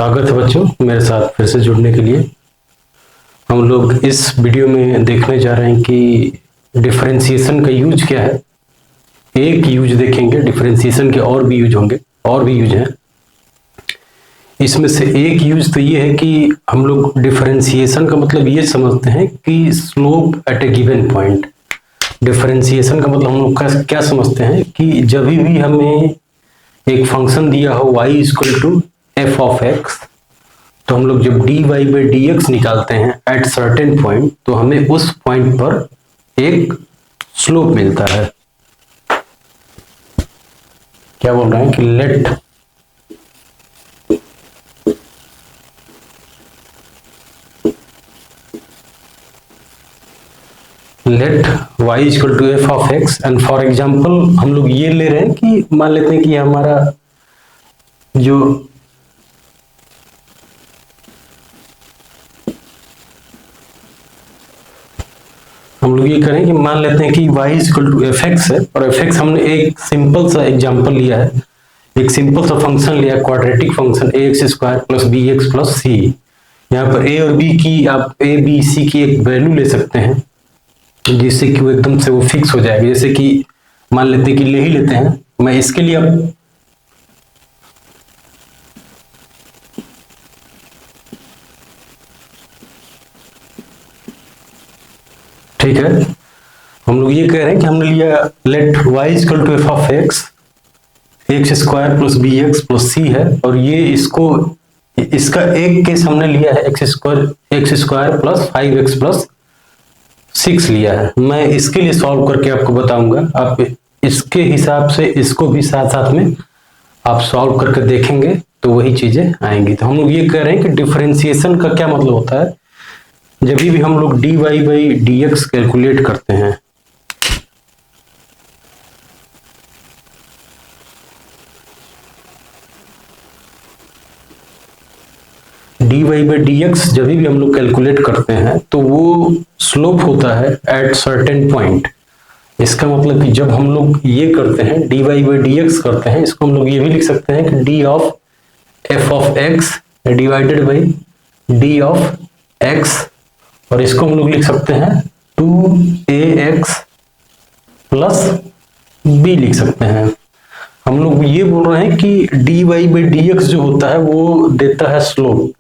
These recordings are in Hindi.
स्वागत है बच्चों, मेरे साथ फिर से जुड़ने के लिए। हम लोग इस वीडियो में देखने जा रहे हैं कि डिफरेंशिएशन का यूज क्या है। एक यूज देखेंगे, डिफरेंशिएशन के और भी यूज होंगे, और भी यूज हैं। इसमें से एक यूज तो ये है कि हम लोग डिफरेंशिएशन का मतलब ये समझते हैं कि slope eight a given point. Differentiation का मतलब हम लोग क्या समझते हैं कि जब भी हमें एक फंक्शन दिया हो y equal to F of X, तो हम लोग जब dy बाई डी एक्स निकालते हैं एट सर्टेन पॉइंट, तो हमें उस पॉइंट पर एक स्लोप मिलता है। क्या बोल रहे हैं कि let y equal to F of X, and for example हम लोग ये ले रहे हैं कि मान लेते हैं कि हमारा जो हम लोग ये करें कि मान लेते हैं कि y equal to F X है, और एफ एक्स हमने एक सिंपल सा एग्जांपल लिया है, एक सिंपल सा फंक्शन लिया, quadratic function a x square plus b x plus c. यहाँ पर ए और बी की, आप ए बी सी की एक वैल्यू ले सकते हैं जिससे कि वो एकदम से वो फिक्स हो जाएगा। जैसे कि मान लेते हैं कि ले ही लेते हैं, मैं इसके लिए अब ठीक है, हम लोग ये कह रहे हैं कि हमने लिया let y equal to F of x, x square plus b x plus c है, और ये इसका एक केस हमने लिया है x square plus 5x plus 6 लिया है। मैं इसके लिए सॉल्व करके आपको बताऊंगा, आप इसके हिसाब से इसको भी साथ साथ में आप सॉल्व करके देखेंगे तो वही चीजें आएंगी। तो हम लोग ये कह रहे हैं कि डिफरेंशिएशन का क्या मतलब होता है। जब भी हम लोग dy by d x calculate करते हैं, dy बाई डी एक्स जब भी हम लोग कैलकुलेट करते हैं तो वो स्लोप होता है एट सर्टेन पॉइंट। इसका मतलब कि जब हम लोग ये करते हैं dy बाई डी एक्स करते हैं, इसको हम लोग ये भी लिख सकते हैं कि d of f of x divided by d of x, और इसको हम लोग लिख सकते हैं 2ax प्लस b लिख सकते हैं। हम लोग ये बोल रहे हैं कि dy बाई डी एक्स जो होता है वो देता है slope.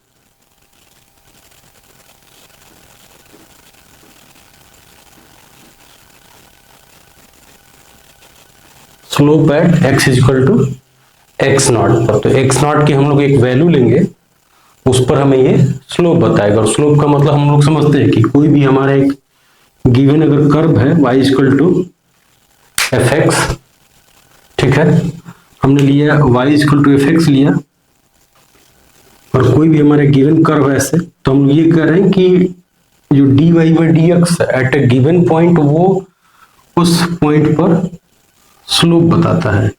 Slope at x equal to x not पर, तो एक्स नॉट की हम लोग एक वैल्यू लेंगे, उस पर हमें ये स्लोप बताएगा। और स्लोप का मतलब हम लोग समझते हैं कि कोई भी हमारा एक गिवन अगर कर्व है y equal to F x, ठीक है, हमने लिया y equal to F x लिया, और कोई भी हमारा गिवन कर्व है ऐसे, तो हम ये कह रहे हैं कि जो dy by d x at a given point वो उस पॉइंट पर स्लोप बताता है।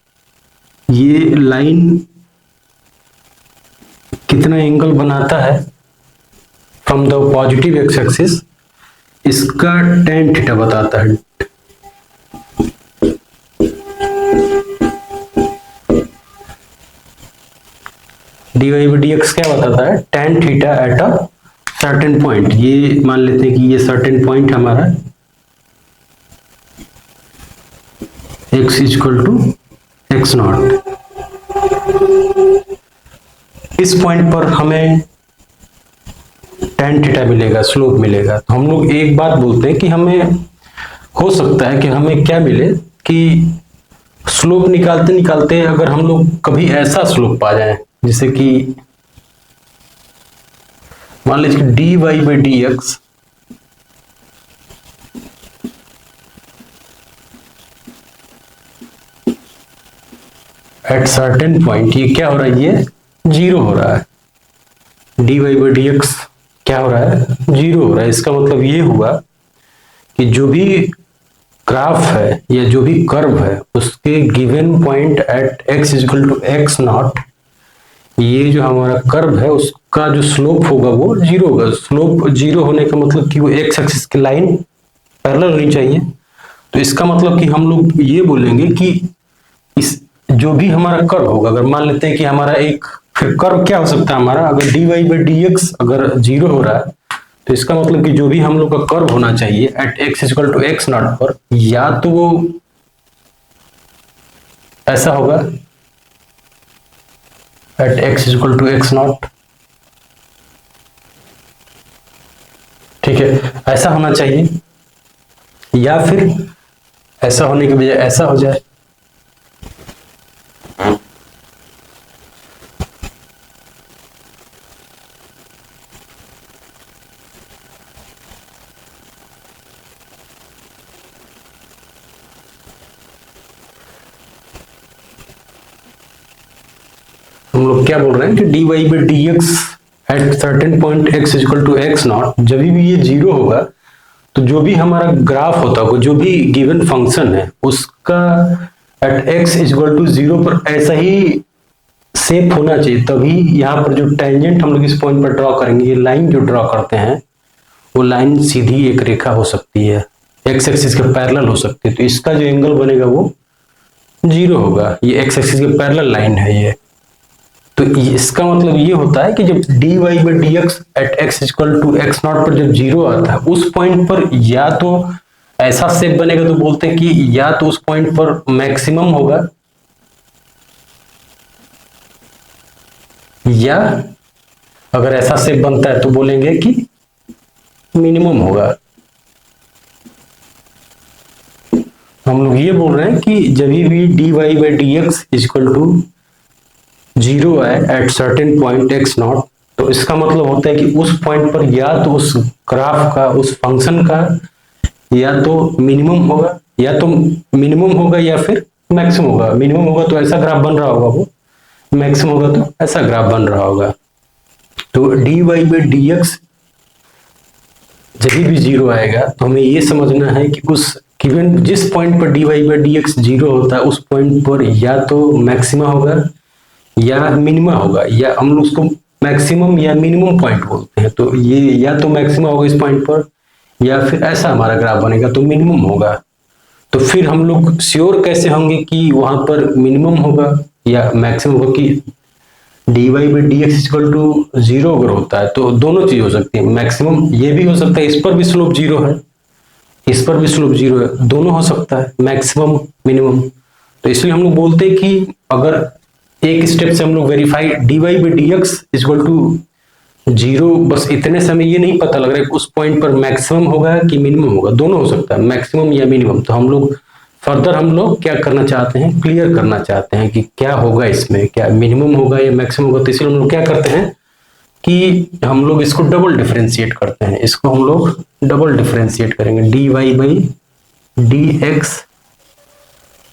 ये लाइन कितना एंगल बनाता है from the positive x axis, इसका tan थीटा बताता है। dy बाई डी एक्स क्या बताता है, tan theta at a certain point. ये मान लेते हैं कि ये सर्टेन पॉइंट हमारा x equal to x not. इस पॉइंट पर हमें tan थीटा मिलेगा, स्लोप मिलेगा। तो हम लोग एक बात बोलते हैं कि हमें हो सकता है कि हमें क्या मिले कि स्लोप निकालते निकालते अगर हम लोग कभी ऐसा स्लोप पा जाए, जैसे कि मान लीजिए dy by d x at certain point, ये क्या हो रहा है, ये जीरो हो रहा है। dy बाई डी एक्स क्या हो रहा है, जीरो हो रहा है। इसका मतलब ये हुआ कि जो भी ग्राफ है या जो भी कर्व है उसके given point at x equal to x not, ये जो हमारा कर्व है उसका जो स्लोप होगा वो जीरो होगा। स्लोप जीरो होने का मतलब कि वो एक्स एक्सिस की लाइन पैरेलल होनी चाहिए। तो इसका मतलब कि हम लोग ये बोलेंगे कि इस जो भी हमारा कर्व होगा, अगर मान लेते हैं कि हमारा एक फिर कर्व क्या हो सकता है हमारा, अगर dy बाई डी एक्स अगर जीरो हो रहा है तो इसका मतलब कि जो भी हम लोग का कर्व होना चाहिए at x equal to x not पर, या तो वो ऐसा होगा at x equal to x not, ठीक है, ऐसा होना चाहिए, या फिर ऐसा होने की बजाय ऐसा हो जाए। हम लोग क्या बोल रहे हैं कि dy by d x at certain point x equal to x not, जब भी ये जीरो होगा तो जो भी हमारा ग्राफ होता होगा, जो भी गिवन फंक्शन है उसका at x equal to zero पर ऐसा ही शेप होना चाहिए, तभी यहाँ पर जो टेंजेंट हम लोग इस पॉइंट पर ड्रॉ करेंगे, ये लाइन जो ड्रॉ करते हैं वो लाइन सीधी एक रेखा हो सकती है, एक्स एक्सिस के पैरेलल हो सकती है, तो इसका जो एंगल बनेगा वो जीरो होगा। ये एक्स एक्सिस के पैरेलल लाइन है ये, तो इसका मतलब ये होता है कि जब dy by d x at x equal to x not पर जब जीरो आता है उस पॉइंट पर या तो ऐसा शेप बनेगा, तो बोलते हैं कि या तो उस पॉइंट पर मैक्सिमम होगा, या अगर ऐसा शेप बनता है तो बोलेंगे कि मिनिमम होगा। हम लोग ये बोल रहे हैं कि जब भी dy by d x equal to zero है at certain point x nought, तो इसका मतलब होता है कि उस पॉइंट पर या तो उस ग्राफ का, उस फंक्शन का या तो मिनिमम होगा, या तो मिनिमम होगा या फिर मैक्सिमम होगा। मिनिमम होगा तो ऐसा ग्राफ बन रहा होगा, वो मैक्सिमम होगा तो ऐसा ग्राफ बन रहा होगा। तो dy बाई डी एक्स जब भी जीरो आएगा तो हमें ये समझना है कि उस गिवन जिस पॉइंट पर dy by d x zero होता है उस पॉइंट पर या तो मैक्सिमा होगा या मिनिमा होगा, या हम लोग उसको मैक्सिमम या मिनिमम पॉइंट बोलते हैं। तो ये या तो मैक्सिमम होगा इस पॉइंट पर, या फिर ऐसा हमारा ग्राफ बनेगा तो मिनिमम होगा। तो फिर हम लोग श्योर कैसे होंगे कि वहां पर मिनिमम होगा या मैक्सिमम होगा, कि dy by d x equal to zero अगर होता है तो दोनों चीज हो सकती है, मैक्सिमम ये भी हो सकता है, इस पर भी स्लोप जीरो है, इस पर भी स्लोप जीरो है, दोनों हो सकता है, मैक्सिमम मिनिमम। तो इसलिए हम लोग बोलते हैं कि अगर एक स्टेप से हम लोग verify dy by d x equal to zero, बस इतने समय ये नहीं पता लग रहा है कि उस पॉइंट पर मैक्सिमम होगा कि मिनिमम होगा, दोनों हो सकता है, मैक्सिमम या मिनिमम। तो हम लोग फर्दर हम लोग क्या करना चाहते हैं, क्लियर करना चाहते हैं कि क्या होगा इसमें, क्या मिनिमम होगा या मैक्सिमम होगा। तो इसलिए हम लोग क्या करते हैं कि हम लोग इसको डबल डिफरेंशिएट करते हैं, इसको हम लोग डबल डिफरेंशिएट करेंगे, dy by d x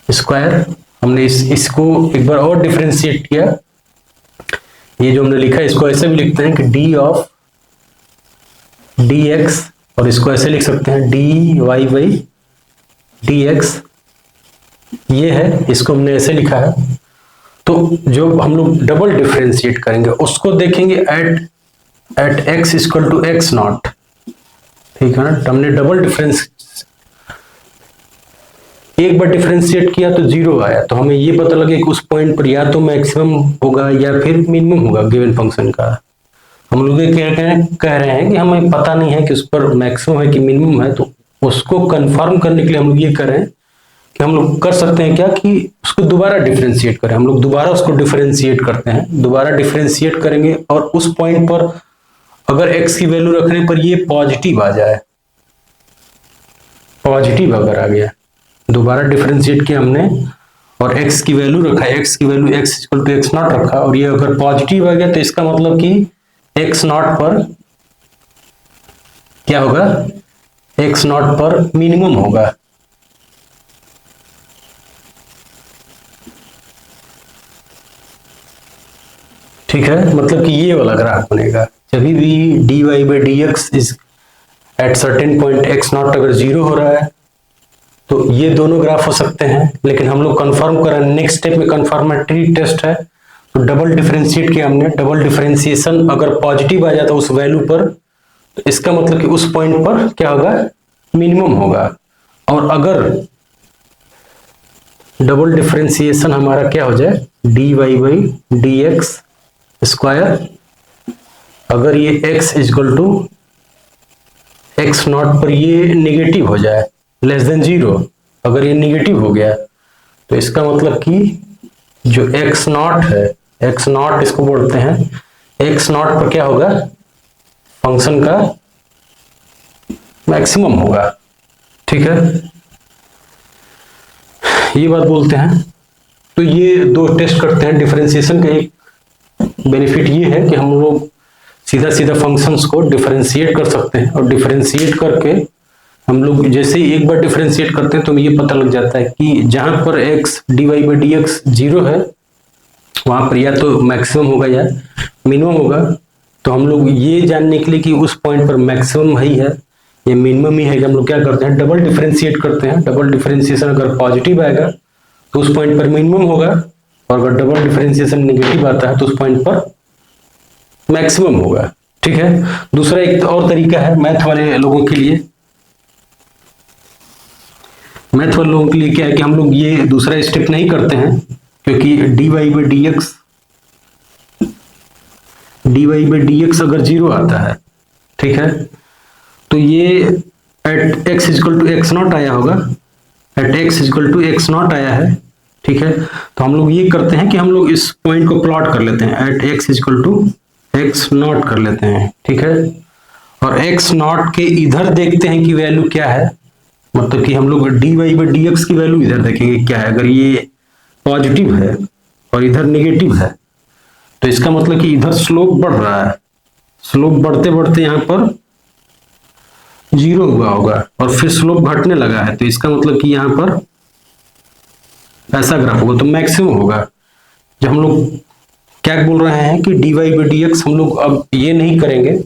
square. हमने इसको एक बार और डिफरेंशिएट किया, ये जो हमने लिखा है इसको ऐसे भी लिखते हैं कि d ऑफ डी एक्स, और इसको ऐसे लिख सकते हैं dy बाई डी एक्स, ये है, इसको हमने ऐसे लिखा है। तो जो हम लोग डबल डिफरेंशिएट करेंगे उसको देखेंगे at x equal to x not, ठीक है ना। हमने डबल डिफरेंस एक बार डिफरेंशिएट किया तो जीरो आया, तो हमें ये पता लगे कि उस पॉइंट पर या तो मैक्सिमम होगा या फिर मिनिमम होगा गिवन फंक्शन का। हम लोग ये कह रहे हैं कि हमें पता नहीं है कि उस पर मैक्सिमम है कि मिनिमम है, तो उसको कंफर्म करने के लिए हम लोग ये कर रहे हैं कि हम लोग कर सकते हैं क्या कि उसको दोबारा डिफरेंशिएट करें। हम लोग दोबारा उसको डिफरेंशिएट करते हैं, दोबारा डिफरेंशिएट करेंगे और उस पॉइंट पर अगर x की वैल्यू रखने पर ये पॉजिटिव आ जाए, पॉजिटिव अगर आ गया, दोबारा डिफरेंशिएट किया हमने और x की वैल्यू रखा, x की value x equal to x not रखा, और ये अगर पॉजिटिव आ गया तो इसका मतलब कि x नॉट पर क्या होगा, x नॉट पर मिनिमम होगा। ठीक है, मतलब कि ये वाला ग्राफ बनेगा जब भी dy by d x is eight certain point x not अगर जीरो हो रहा है तो ये दोनों ग्राफ हो सकते हैं। लेकिन हम लोग कंफर्म करें, नेक्स्ट स्टेप में कंफर्मेटरी टेस्ट है, तो डबल डिफरेंशिएट किया हमने, डबल डिफरेंशिएशन अगर पॉजिटिव आ जाता उस वैल्यू पर तो इसका मतलब कि उस पॉइंट पर क्या होगा, मिनिमम होगा। और अगर डबल डिफरेंशिएशन हमारा क्या हो जाए, dy by d x square, अगर ये x equal to x not पर ये निगेटिव हो जाए, लेस देन 0, अगर ये निगेटिव हो गया तो इसका मतलब कि जो x नॉट है, x नॉट इसको बोलते हैं, x नॉट पर क्या होगा, फंक्शन का मैक्सिमम होगा। ठीक है, ये बात बोलते हैं। तो ये दो टेस्ट करते हैं डिफरेंशिएशन का। एक बेनिफिट ये है कि हम लोग सीधा सीधा फंक्शंस को डिफरेंशिएट कर सकते हैं, और डिफरेंशिएट करके हम लोग जैसे ही एक बार डिफरेंशिएट करते हैं तो हमें ये पता लग जाता है कि जहां पर x dy by dx 0 है, वहां पर या तो मैक्सिमम होगा या मिनिमम होगा। तो हम लोग ये जानने के लिए कि उस पॉइंट पर मैक्सिमम ही है या मिनिमम ही है, कि हम लोग क्या करते हैं, डबल डिफरेंशिएट करते हैं। डबल डिफरेंशिएशन अगर पॉजिटिव आएगा तो उस पॉइंट पर मिनिमम होगा, और अगर डबल डिफरेंशिएशन नेगेटिव आता है तो उस पॉइंट पर मैक्सिमम होगा। ठीक है, दूसरा एक और तरीका है मैथ वाले लोगों के लिए। मैथ वाले लोगों के लिए क्या है कि हम लोग ये दूसरा स्टेप नहीं करते हैं, क्योंकि dy by dx अगर 0 आता है, ठीक है, तो ये at x equal to x not आया होगा, at x equal to x not आया है। ठीक है, तो हम लोग ये करते हैं कि हम लोग इस पॉइंट को प्लॉट कर लेते हैं, at x equal to x not कर लेते हैं। ठीक है, और x नॉट के इधर देखते हैं कि वैल्यू क्या है, मतलब कि हम लोग dy by dx की वैल्यू इधर देखेंगे क्या है। अगर ये पॉजिटिव है और इधर नेगेटिव है तो इसका मतलब कि इधर स्लोप बढ़ रहा है, स्लोप बढ़ते बढ़ते यहाँ पर 0 हुआ होगा और फिर स्लोप घटने लगा है, तो इसका मतलब कि यहाँ पर ऐसा ग्राफ होगा, तो मैक्सिमम होगा। जब हम लोग क्या बोल रहे हैं कि dy by dx हम लोग अब ये नहीं करेंगे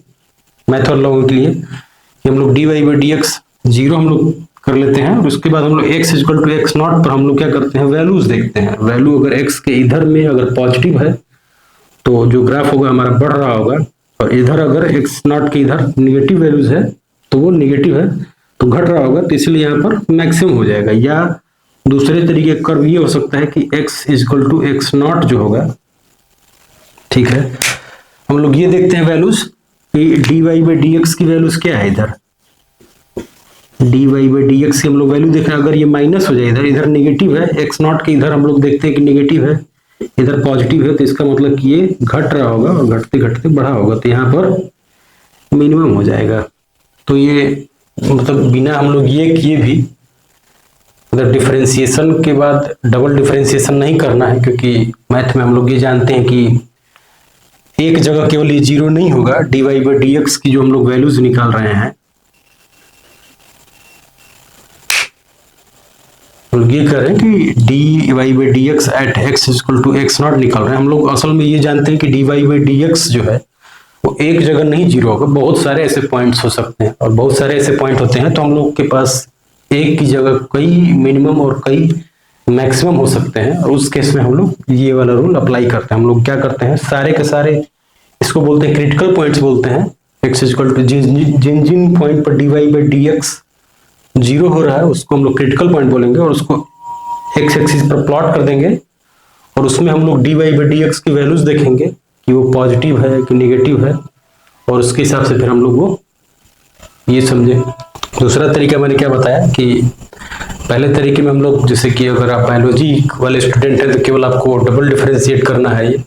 मैथड लोगों के लिए कि हम लोग dy by dx 0 हम लोग कर लेते हैं, और उसके बाद हम लोग x equal to x not पर हम लोग क्या करते हैं, वैल्यूज देखते हैं। वैल्यू अगर x के इधर में अगर पॉजिटिव है तो जो ग्राफ होगा हमारा बढ़ रहा होगा, और इधर अगर x नॉट के इधर निगेटिव वैल्यूज है तो वो निगेटिव है तो घट रहा होगा, तो इसलिए यहाँ पर मैक्सिमम हो जाएगा। या दूसरे तरीके कर्व ये हो सकता है कि x equal to x not जो होगा, ठीक है, हम लोग ये देखते हैं वैल्यूज कि dy by dx की वैल्यूज क्या है, इधर dy by dx की हम लोग वैल्यू देख रहे हैं। अगर ये माइनस हो जाए, इधर इधर नेगेटिव है, x नॉट के इधर हम लोग देखते हैं कि नेगेटिव है, इधर पॉजिटिव है, तो इसका मतलब कि ये घट रहा होगा और घटते घटते बढ़ा होगा, तो यहाँ पर मिनिमम हो जाएगा। तो ये मतलब बिना हम लोग ये किए भी, अगर डिफरेंशिएशन के बाद डबल डिफरेंशिएशन नहीं करना है, क्योंकि मैथ में हम लोग ये जानते हैं कि एक जगह केवल ये 0 नहीं होगा। dy by dx की जो हम लोग वैल्यूज निकाल रहे हैं, हम लोग ये कर रहे हैं कि dy by dx at x equal to x not निकाल रहे हैं। हम लोग असल में ये जानते हैं कि dy by dx जो है वो एक जगह नहीं 0 होगा, बहुत सारे ऐसे पॉइंट्स हो सकते हैं, और बहुत सारे ऐसे पॉइंट होते हैं तो हम लोग के पास एक की जगह कई मिनिमम और कई मैक्सिमम हो सकते हैं, और उस केस में हम लोग ये वाला रूल अप्लाई करते हैं। हम लोग क्या करते हैं, सारे के सारे इसको बोलते हैं क्रिटिकल पॉइंट्स बोलते हैं। x इक्वल टू जिन जिन पॉइंट पर dy by dx 0 हो रहा है उसको हम लोग क्रिटिकल पॉइंट बोलेंगे, और उसको x एक्सिस पर प्लॉट कर देंगे, और उसमें हम लोग dy by dx की वैल्यूज देखेंगे कि वो पॉजिटिव है कि नेगेटिव है, और उसके हिसाब से फिर हम लोग वो ये समझे। दूसरा तरीका मैंने क्या बताया कि पहले तरीके में हम लोग, जैसे कि अगर आप बायोलॉजी वाले स्टूडेंट हैं तो केवल आपको डबल डिफरेंशिएट करना है। ये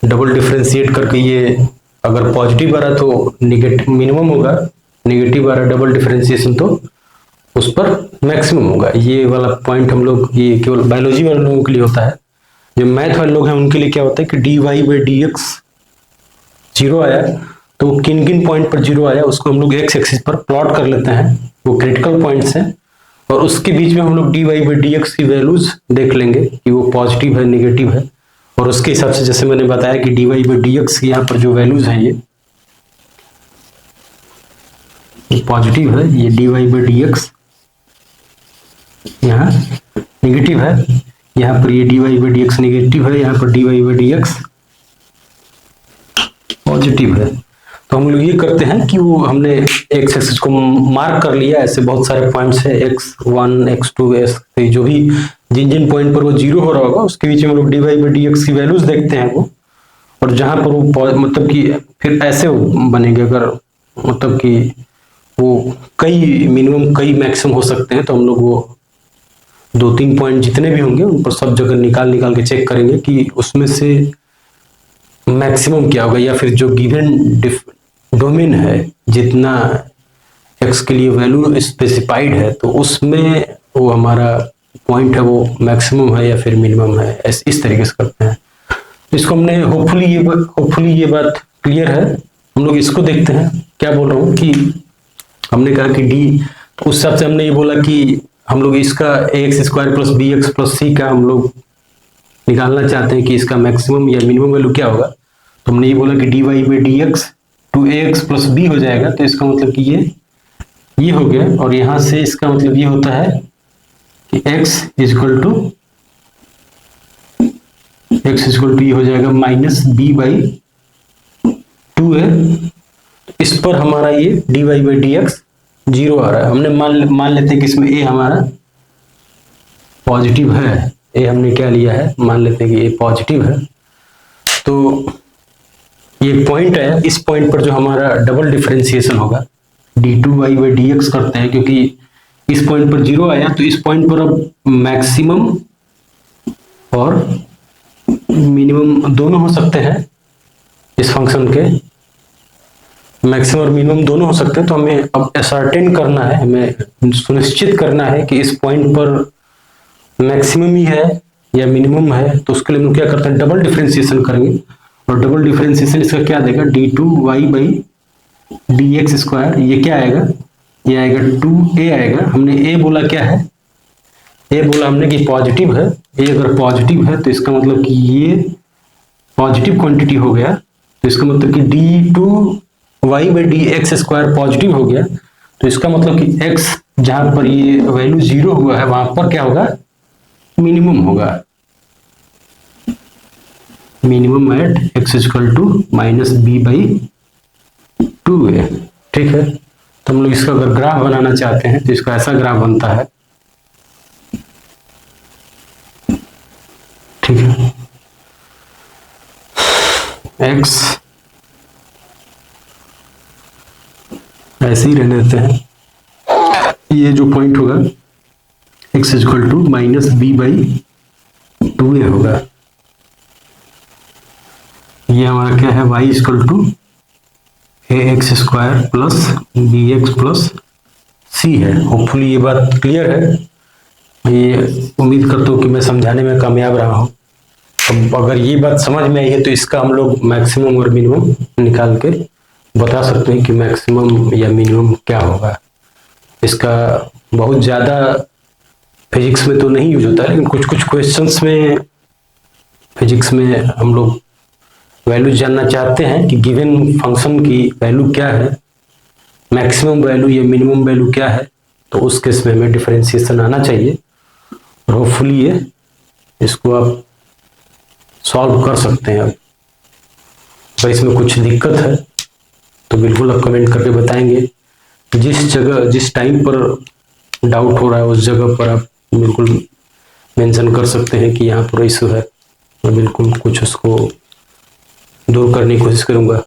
डबल डिफरेंशिएट करके ये अगर पॉजिटिव आ रहा तो निगेटिव मिनिमम होगा, नेगेटिव आ रहा डबल डिफरेंशिएशन तो उस पर मैक्सिमम होगा। ये वाला पॉइंट हम लोग, ये केवल बायोलॉजी वाले लोगों के लिए होता है। जो मैथ वाले लोग हैं उनके लिए क्या होता है कि dy by dx 0 आया तो किन किन पॉइंट पर 0 आया उसको हम लोग x एक्सिस पर प्लॉट कर लेते हैं, वो क्रिटिकल पॉइंट्स हैं, और उसके बीच में हम लोग dy by dx की वैल्यूज देख लेंगे कि वो पॉजिटिव है नेगेटिव है, और उसके हिसाब से जैसे मैंने बताया कि dy by dx की यहाँ पर जो वैल्यूज हैं ये पॉजिटिव है, ये dy by dx यहाँ नेगेटिव है, यहाँ पर ये dy by dx नेगेटिव है, यहाँ पर dy by dx पॉजिटिव है। तो हम लोग ये करते हैं कि वो हमने x एक्सिस को मार्क कर लिया, ऐसे बहुत सारे पॉइंट्स है x1 x2 x3, जो भी जिन जिन पॉइंट पर वो 0 हो रहा होगा उसके बीच में हम लोग dy by dx की वैल्यूज देखते हैं वो, और जहां पर वो मतलब कि फिर ऐसे बनेंगे, अगर मतलब कि वो कई मिनिमम कई मैक्सिमम हो सकते हैं, तो हम लोग वो 2-3 पॉइंट जितने भी होंगे उन पर सब जगह निकाल निकाल के चेक करेंगे कि उसमें से मैक्सिमम क्या होगा, या फिर जो गिवन डोमेन है जितना एक्स के लिए वैल्यू स्पेसिफाइड है, तो उसमें वो हमारा पॉइंट है वो मैक्सिमम है या फिर मिनिमम है, इस तरीके से करते हैं। इसको हमने होपफुली ये बात क्लियर है। हम लोग इसको देखते हैं, क्या बोल रहा हूँ कि हमने कहा कि डी, तो उस हिसाब से हमने ये बोला कि हम लोग इसका ax² plus b x plus c का हम लोग निकालना चाहते हैं कि इसका मैक्सिमम या मिनिमम वैल्यू क्या होगा। तो हमने ये बोला कि dy by d x to ax plus b हो जाएगा, तो इसका मतलब कि ये हो गया, और यहां से इसका मतलब ये होता है कि x इजक्वल टू ये हो जाएगा माइनस बी बाई 2a। इस पर हमारा ये dy बाई डी एक्स 0 आ रहा है। हमने मान लेते हैं कि इसमें a हमारा पॉजिटिव है, a हमने क्या लिया है, मान लेते हैं कि a पॉजिटिव है। तो ये पॉइंट है, इस पॉइंट पर जो हमारा डबल डिफरेंशिएशन होगा d2y बाई डी एक्स करते हैं, क्योंकि इस पॉइंट पर 0 आया, तो इस पॉइंट पर अब मैक्सिमम और मिनिमम दोनों हो सकते हैं। इस फंक्शन के मैक्सिमम और मिनिमम दोनों हो सकते हैं। तो हमें अब असर्टेन करना है, हमें सुनिश्चित करना है कि इस पॉइंट पर मैक्सिमम ही है या मिनिमम है। तो उसके लिए हम क्या करते हैं, डबल डिफरेंशिएशन करेंगे, और डबल डिफरेंशिएशन इसका क्या देगा, d2y by d x square, ये क्या आएगा, ये आएगा 2a आएगा। हमने a बोला क्या है, a बोला हमने कि पॉजिटिव है। a अगर पॉजिटिव है तो इसका मतलब कि ये पॉजिटिव क्वांटिटी हो गया, तो इसका मतलब कि d2y by d x square positive हो गया। तो इसका मतलब कि x जहां पर ये वैल्यू 0 हुआ है वहां पर क्या होगा, मिनिमम होगा, minimum at x equal to minus b by 2a। ठीक है, तो हम लोग इसका अगर ग्राफ बनाना चाहते हैं तो इसका ऐसा ग्राफ बनता है। ठीक है, x ऐसे ही रहने देते हैं, ये जो पॉइंट होगा x equal to minus b by 2a होगा। ये हमारा क्या है, y equal to ax square plus b x plus c है। होपफुली ये बात क्लियर है। ये उम्मीद करता हूँ कि मैं समझाने में कामयाब रहा हूँ। अब अगर ये बात समझ में आई है तो इसका हम लोग मैक्सिमम और मिनिमम निकाल के बता सकते हैं कि मैक्सिमम या मिनिमम क्या होगा। इसका बहुत ज़्यादा फिजिक्स में तो नहीं यूज होता है, लेकिन कुछ कुछ क्वेश्चंस में फिजिक्स में हम लोग वैल्यू जानना चाहते हैं कि गिवन फंक्शन की वैल्यू क्या है, मैक्सिमम वैल्यू या मिनिमम वैल्यू क्या है। तो उस केस में हमें डिफरेंशिएशन आना चाहिए, और होपफुली ये इसको आप सॉल्व कर सकते हैं। अगर इसमें कुछ दिक्कत है तो बिल्कुल आप कमेंट करके बताएंगे। जिस जगह जिस टाइम पर डाउट हो रहा है उस जगह पर आप बिल्कुल मेंशन कर सकते हैं कि यहाँ पर इशू है, मैं बिल्कुल कुछ उसको दूर करने की कोशिश करूंगा।